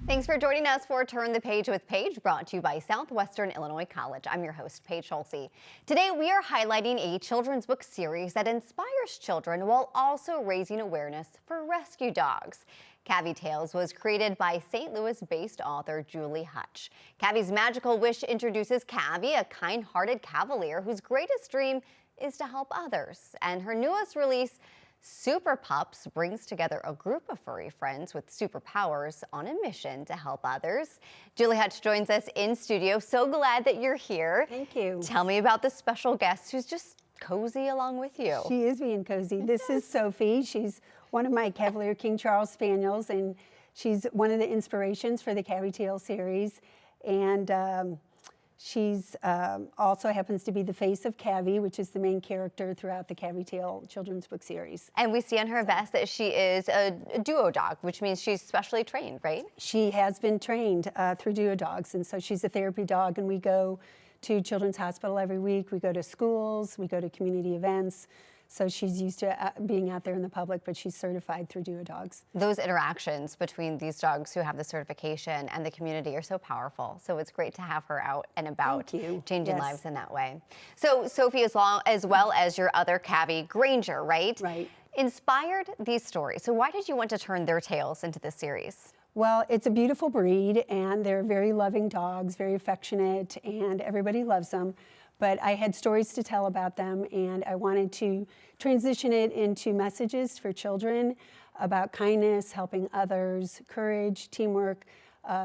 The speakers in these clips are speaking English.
Thanks for joining us for Turn the Page with Paige, brought to you by Southwestern Illinois College. I'm your host, Paige Schulze. Today, we are highlighting a children's book series that inspires children while also raising awareness for rescue dogs. Cavie Tales was created by St. Louis-based author Julie Huetsch. Cavie's magical wish introduces Cavie, a kind-hearted cavalier whose greatest dream is to help others. And her newest release, Super Pups, brings together a group of furry friends with superpowers on a mission to help others. Julie Huetsch joins us in studio. So glad that you're here. Thank you. Tell me about this special guest who's just cozy along with you. She is being cozy. This is Sophie. She's one of my Cavalier King Charles Spaniels, and she's one of the inspirations for the Cavie Tales series. And she's also happens to be the face of Cavie, which is the main character throughout the Cavie Tale children's book series. And we see on her vest that she is a duo dog, which means she's specially trained, right? She has been trained through duo dogs, and so she's a therapy dog, and we go to Children's Hospital every week. We go to schools, we go to community events. So she's used to being out there in the public, but she's certified through duo dogs. Those interactions between these dogs who have the certification and the community are so powerful. So it's great to have her out and about, changing lives in that way. So Sophie, as well as your other Cavie, Granger, right? Right. Inspired these stories. So why did you want to turn their tales into this series? Well, it's a beautiful breed, and they're very loving dogs, very affectionate, and everybody loves them. But I had stories to tell about them, and I wanted to transition it into messages for children about kindness, helping others, courage, teamwork,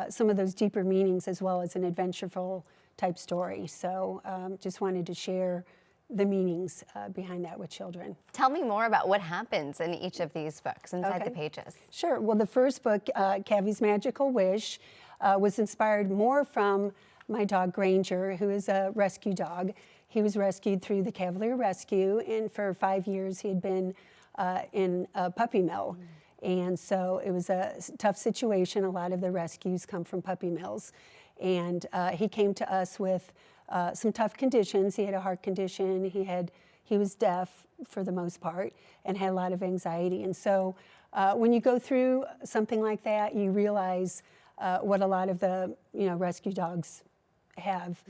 some of those deeper meanings, as well as an adventureful type story. So just wanted to share the meanings behind that with children. Tell me more about what happens in each of these books inside the pages. Sure. Well, the first book, Cavie's Magical Wish, was inspired more from my dog Granger, who is a rescue dog. He was rescued through the Cavalier Rescue, and for 5 years he had been in a puppy mill. And so it was a tough situation. A lot of the rescues come from puppy mills. And he came to us with some tough conditions. He had a heart condition. He was deaf for the most part and had a lot of anxiety. And so when you go through something like that, you realize what a lot of the rescue dogs have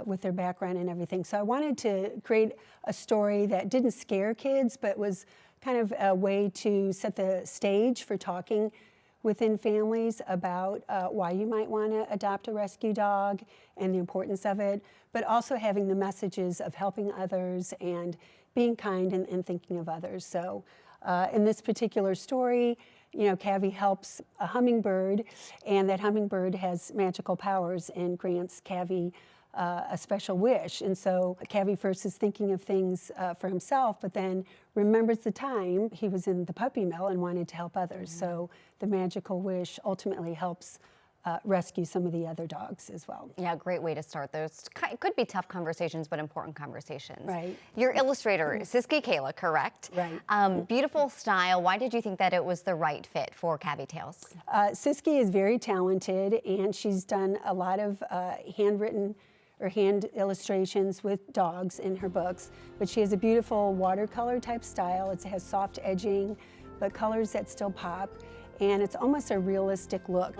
with their background and everything. So I wanted to create a story that didn't scare kids, but was kind of a way to set the stage for talking within families about why you might want to adopt a rescue dog and the importance of it, but also having the messages of helping others and being kind and thinking of others. So in this particular story, Cavie helps a hummingbird, and that hummingbird has magical powers and grants Cavie a special wish. And so Cavie first is thinking of things for himself, but then remembers the time he was in the puppy mill and wanted to help others. So the magical wish ultimately helps rescue some of the other dogs as well. Yeah, great way to start those. Could be tough conversations, but important conversations. Right. Your illustrator, Siski Kayla, correct? Right. Beautiful style. Why did you think that it was the right fit for Cavie Tales? Siski is very talented, and she's done a lot of handwritten or hand illustrations with dogs in her books, but she has a beautiful watercolor type style. It has soft edging, but colors that still pop. And it's almost a realistic look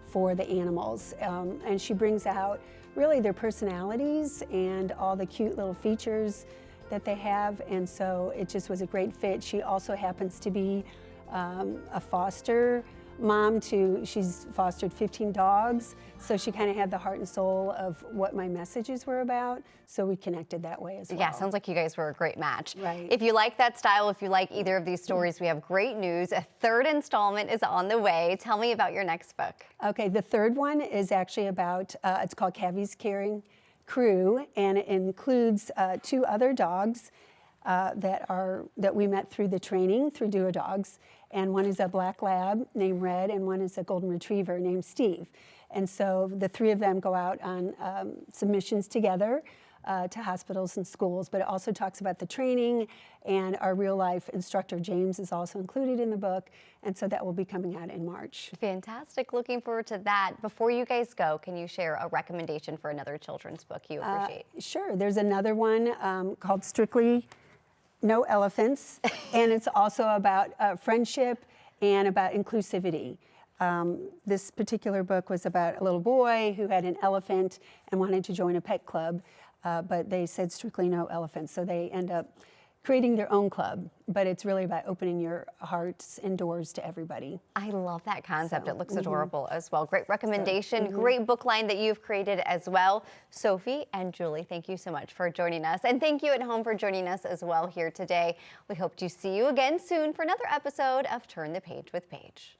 for the animals. And she brings out really their personalities and all the cute little features that they have. And so it just was a great fit. She also happens to be a foster mom she's fostered 15 dogs. So she kind of had the heart and soul of what my messages were about. So we connected that way as well. Yeah, sounds like you guys were a great match. Right. If you like that style, if you like either of these stories, we have great news. A third installment is on the way. Tell me about your next book. Okay, the third one is actually about, it's called Cavie's Caring Crew, and it includes 2 other dogs that we met through the training through duo dogs. And one is a black lab named Red, and one is a golden retriever named Steve. And so the 3 of them go out on submissions together to hospitals and schools, but it also talks about the training, and our real life instructor James is also included in the book, and so that will be coming out in March. Fantastic, looking forward to that. Before you guys go, can you share a recommendation for another children's book you appreciate? Sure, there's another one called Strictly No Elephants, and it's also about friendship and about inclusivity. This particular book was about a little boy who had an elephant and wanted to join a pet club, but they said strictly no elephants, so they end up creating their own club, but it's really about opening your hearts and doors to everybody. I love that concept. It looks adorable as well. Great recommendation. Great book line that you've created as well. Sophie and Julie, thank you so much for joining us. And thank you at home for joining us as well here today. We hope to see you again soon for another episode of Turn the Page with Paige.